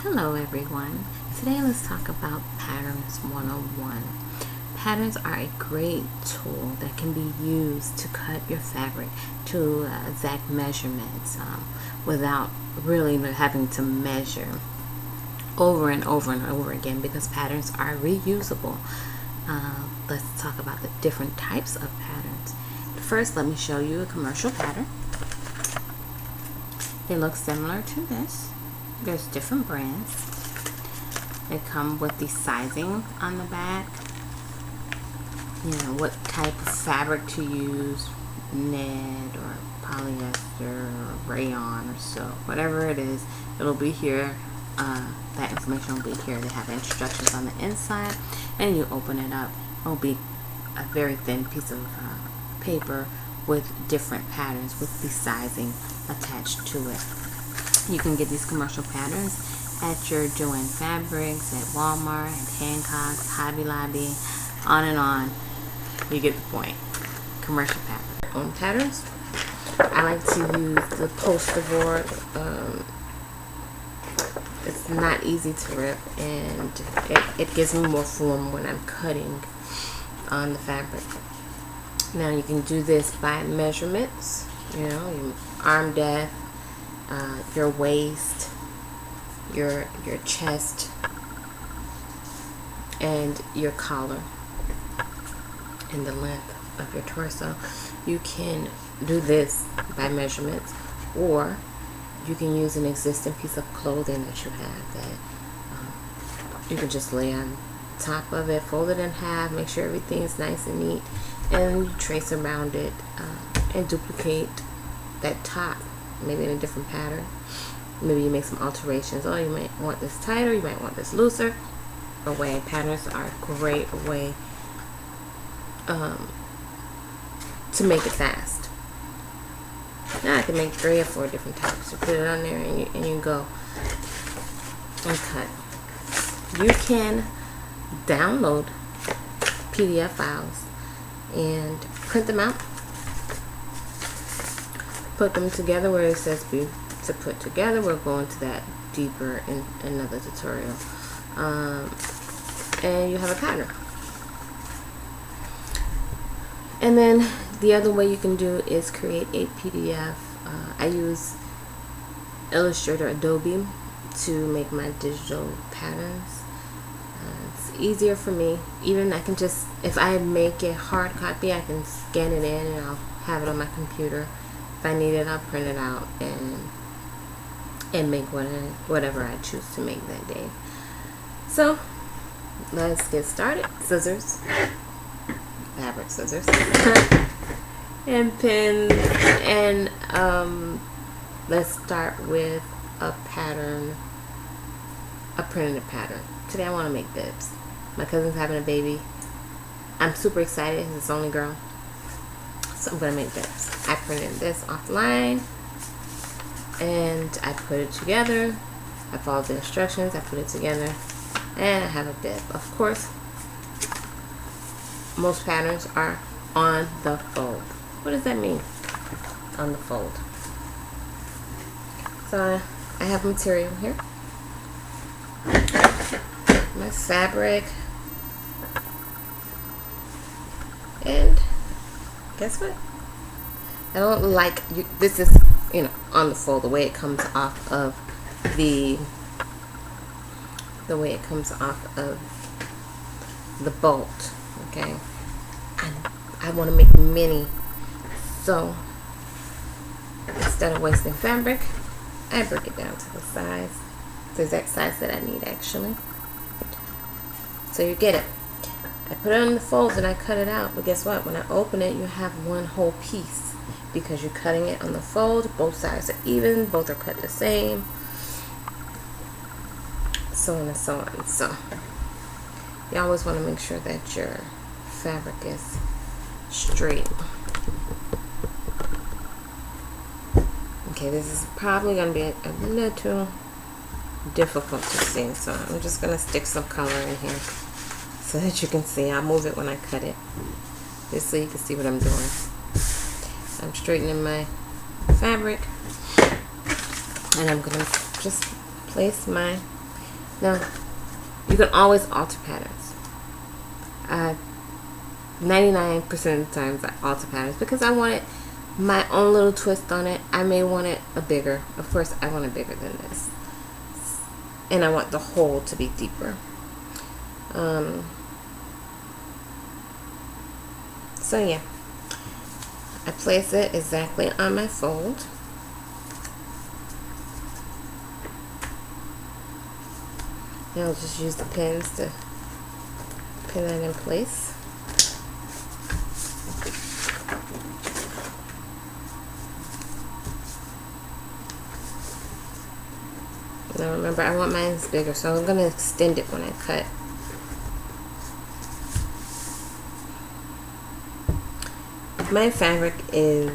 Hello everyone. Today let's talk about Patterns 101. Patterns are a great tool that can be used to cut your fabric to exact measurements without really having to measure over and over and over again, because patterns are reusable. Let's talk about the different types of patterns. First, let me show you a commercial pattern. They look similar to this. There's different brands. They come with the sizing on the back. You know, what type of fabric to use, knit or polyester or rayon or silk, whatever it is, it'll be here. That information will be here. They have instructions on the inside, and you open it up. It'll be a very thin piece of paper with different patterns with the sizing attached to it. You can get these commercial patterns at your Joann Fabrics, at Walmart, at Hancock's, Hobby Lobby, on and on. You get the point. Commercial pattern. On patterns, I like to use the poster board. It's not easy to rip, and it gives me more form when I'm cutting on the fabric. Now you can do this by measurements, you know, your arm depth, your waist, your chest, and your collar, and the length of your torso. You can do this by measurements, or you can use an existing piece of clothing that you have that you can just lay on top of it, fold it in half, make sure everything is nice and neat, and you trace around it and duplicate that top, maybe in a different pattern. Maybe you make some alterations. Oh, you might want this tighter, you might want this looser. Patterns are a great way to make it fast. Now I can make 3 or 4 different types. You put it on there and you go and cut. You can download PDF files and print them out. Put them together where it says to put together. We'll go into that deeper in another tutorial. And you have a pattern. And then the other way you can do is create a PDF. I use Illustrator Adobe to make my digital patterns. It's easier for me. Even I can just, if I make a hard copy, I can scan it in and I'll have it on my computer. If I need it, I'll print it out and make whatever I choose to make that day. So let's get started. Scissors, fabric scissors, and pins, and let's start with a pattern, a printed pattern. Today I want to make bibs. My cousin's having a baby. I'm super excited. It's the only girl. So I'm going to make bibs. I printed this offline and I put it together. I followed the instructions. I put it together and I have a bib. Of course, most patterns are on the fold. What does that mean? On the fold. So I have material here. My fabric, and guess what? I don't like this is, you know, on the fold, the way it comes off of the bolt. Okay, I want to make mini, so instead of wasting fabric, I break it down to the size, the exact size that I need actually. So you get it. I put it on the folds and I cut it out, but guess what? When I open it, you have one whole piece because you're cutting it on the fold. Both sides are even, both are cut the same, so on and so on. So you always want to make sure that your fabric is straight. Okay, this is probably going to be a little difficult to see, so I'm just going to stick some color in here so that you can see. I'll move it when I cut it, just so you can see what I'm doing. I'm straightening my fabric, and I'm going to just place my Now, you can always alter patterns. 99% of the times I alter patterns because I want it my own little twist on it. I may want it a bigger. Of course, I want it bigger than this. And I want the hole to be deeper. So yeah, I place it exactly on my fold. Now I'll just use the pins to pin that in place. Now remember, I want mine bigger, so I'm going to extend it when I cut. My fabric is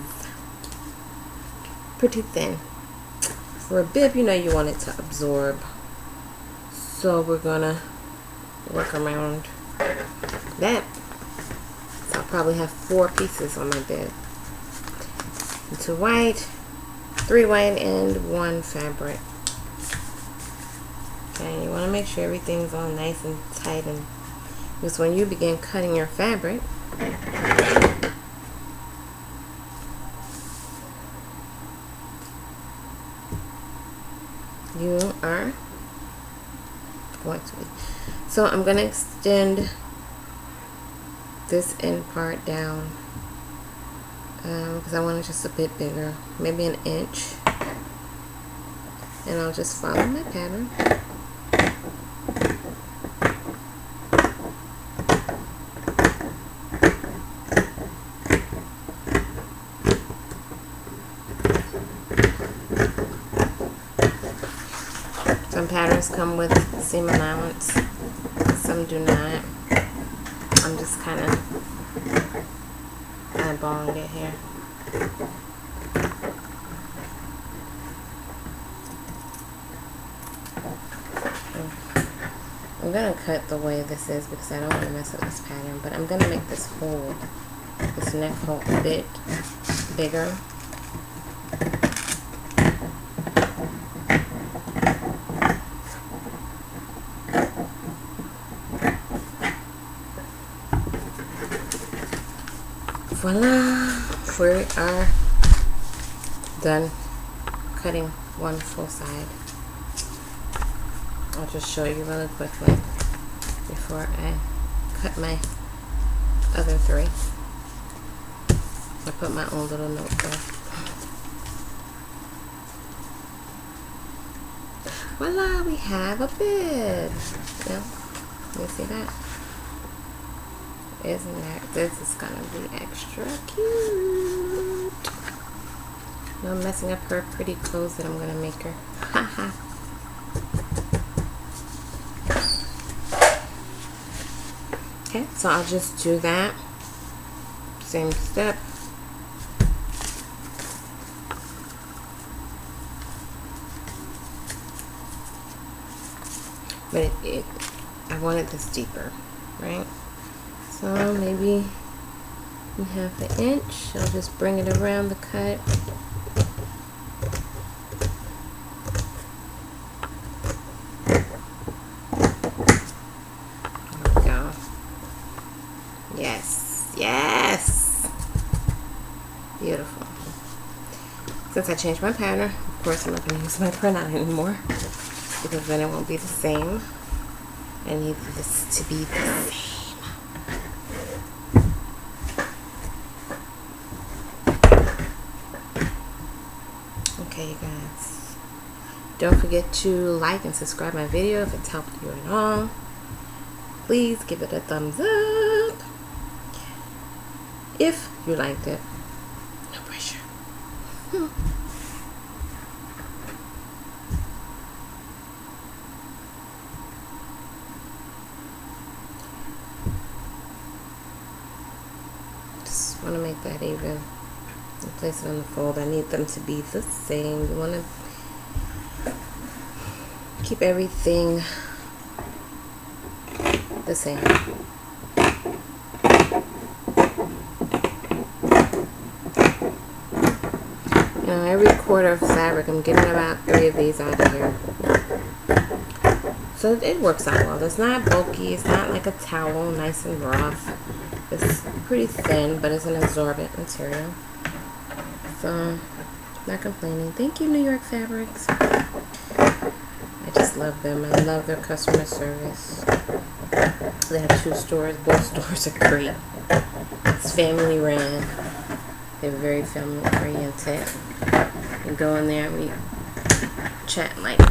pretty thin. For a bib, you know you want it to absorb. So we're going to work around that. So I'll probably have 4 pieces on my bib. 2 white, 3 white, and 1 fabric. Okay, you want to make sure everything's all nice and tight, and because when you begin cutting your fabric, you are going to be. So I'm going to extend this end part down because I want it just a bit bigger, maybe an inch, and I'll just follow my pattern. Some patterns come with seam allowance, some do not. I'm just kind of eyeballing it here. I'm going to cut the way this is because I don't want to mess up this pattern, but I'm going to make this hole, this neck hole, a bit bigger. Voila! We are done cutting one full side. I'll just show you really quickly before I cut my other 3. I put my own little note there. Voila! We have a bib. Yeah, you see that? Isn't that, this is gonna be extra cute. No messing up her pretty clothes that I'm gonna make her. Haha. Okay, so I'll just do that. Same step. But I wanted this deeper, right? So maybe half an inch. I'll just bring it around the cut. There we go. Yes, yes. Beautiful. Since I changed my pattern, of course I'm not going to use my print out anymore because then it won't be the same. I need this to be the same. Okay, you guys, don't forget to like and subscribe my video if it's helped you at all. Please give it a thumbs up if you liked it. No pressure. Just want to make that even. And place it on the fold. I need them to be the same. You want to keep everything the same. You know, every quarter of fabric, I'm getting about 3 of these out of here. So it works out well. It's not bulky. It's not like a towel, nice and rough. It's pretty thin, but it's an absorbent material. So, not complaining. Thank you, New York Fabrics. I just love them. I love their customer service. They have 2 stores. Both stores are great. It's family ran. They're very family oriented. You go in there and we chat like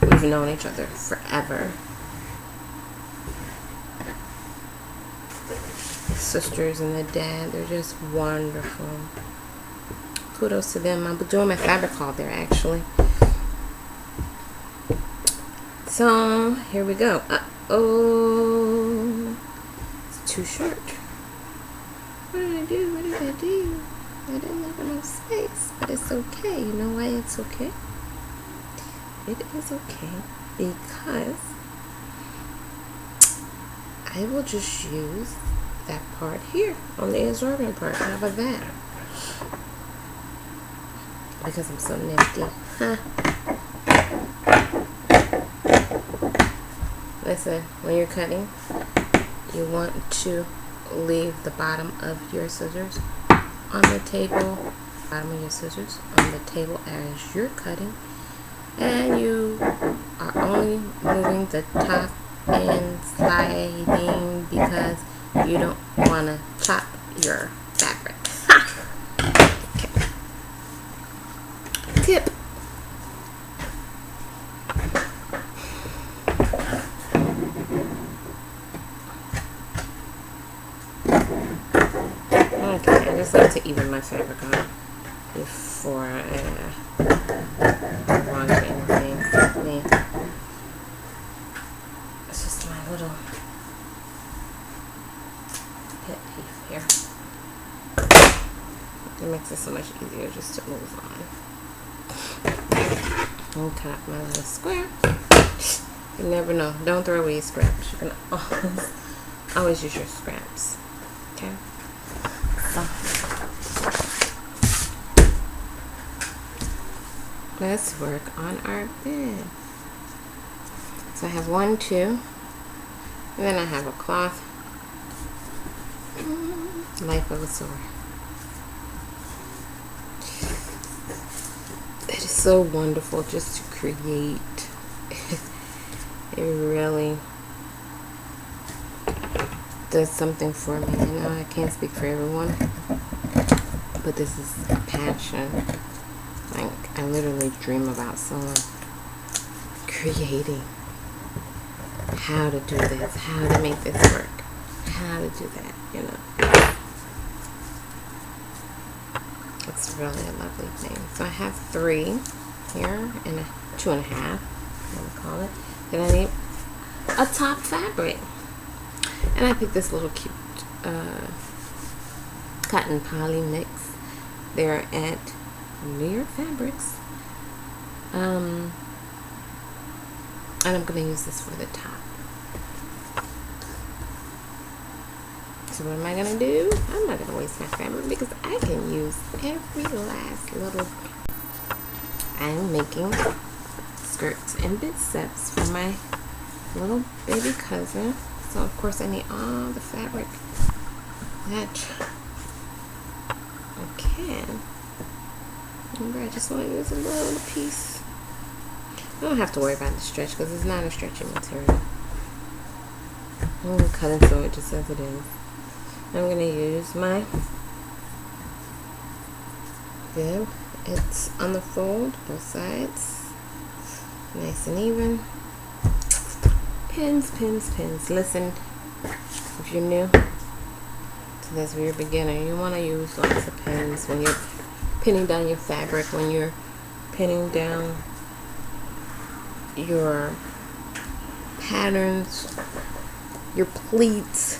we've known each other forever. Sisters and the dad, they're just wonderful. Kudos to them. I'm doing my fabric haul there actually. So here we go. Oh, it's too short. What did I do? What did I do? I didn't have enough space, but it's okay. You know why it's okay? It is okay because I will just use that part here on the absorbent part. How about that? Because I'm so nifty. Huh? Listen, when you're cutting, you want to leave the bottom of your scissors on the table, bottom of your scissors on the table as you're cutting, and you are only moving the top and sliding because you don't want to chop your fabric. Okay. Tip. Okay, I just like to even my fabric out before I wash anything. It's just my little pet peeve here. It makes it so much easier just to move on. I'll cut up my little square. You never know. Don't throw away your scraps. You can always use your scraps. Okay? So, let's work on our bed. So I have 1, 2, and then I have a cloth. Life of a sewer. It is so wonderful just to create. It really does something for me. I know I can't speak for everyone, but this is a passion. Like, I literally dream about someone creating how to do this, how to make this work, how to do that, you know. It's really a lovely thing. So I have 3 here and 2.5, I'm gonna call it. Then I need a top fabric. And I picked this little cute cotton poly mix. They're at New York Fabrics. And I'm going to use this for the top. So what am I going to do? I'm not going to waste my fabric because I can use every last little. I'm making skirts and biceps for my little baby cousin. So of course I need all the fabric that I can. Remember, I just want to use a little piece. I don't have to worry about the stretch because it's not a stretchy material. I'm going to cut into it just as it is. I'm going to use my bib. It's on the fold, both sides. Nice and even. Pins, pins, pins. Listen, if you're new to this, if you're a beginner, you want to use lots of pins when you're pinning down your fabric, when you're pinning down your patterns, your pleats,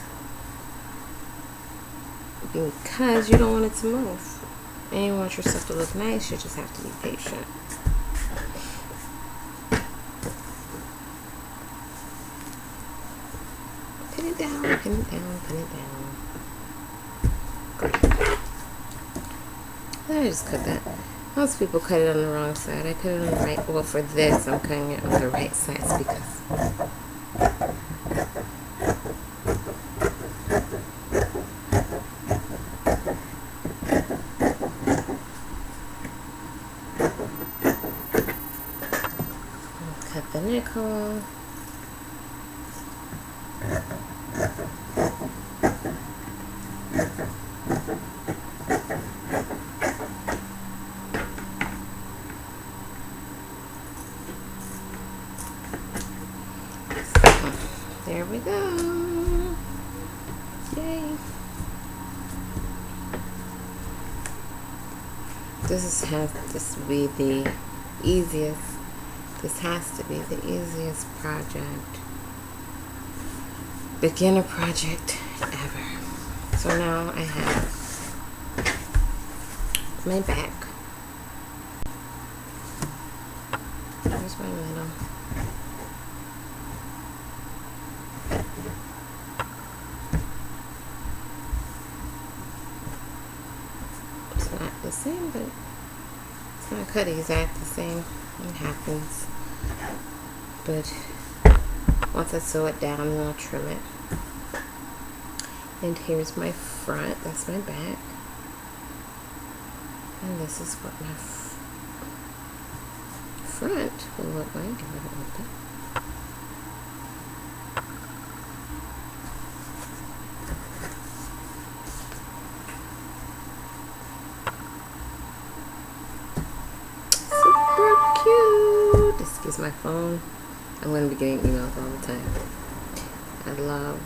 because you don't want it to move. And you want yourself to look nice, you just have to be patient. Pin it down, pin it down, pin it down. Great. I just cut that. Most people cut it on the wrong side. I cut it on the right. Well, for this, I'm cutting it on the right side because cut the nickel. There we go. Yay. This to be the easiest. This has to be the easiest beginner project ever. So now I have my back. Here's my middle. It's not the same, but it's not cut exactly the same. It happens. But once I sew it down, then I'll trim it. And here's my front. That's my back. And this is what my front will look like. Give it a open. Super cute. Excuse my phone. I'm going to be getting emails all the time. I love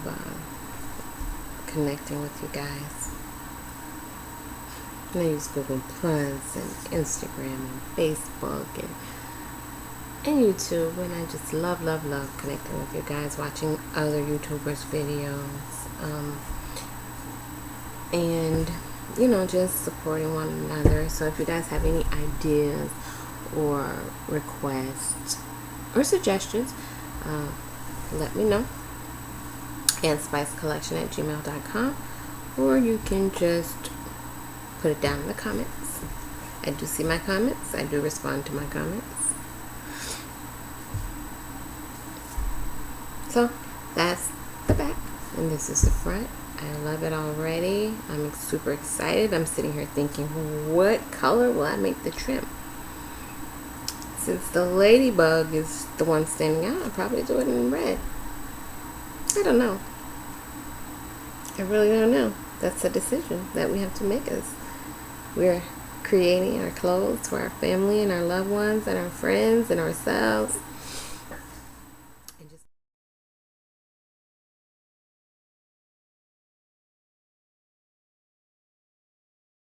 connecting with you guys. And I use Google Plus and Instagram and Facebook and YouTube, and I just love connecting with you guys, watching other YouTubers' videos, and just supporting one another. So if you guys have any ideas or requests or suggestions, let me know. handspicecollection@gmail.com, or you can just put it down in the comments. I do see my comments. I do respond to my comments. So that's the back, and this is the front. I love it already. I'm super excited. I'm sitting here thinking, what color will I make the trim? Since the ladybug is the one standing out, I'll probably do it in red. I don't know. I really don't know. That's a decision that we have to make as we're creating our clothes for our family and our loved ones and our friends and ourselves.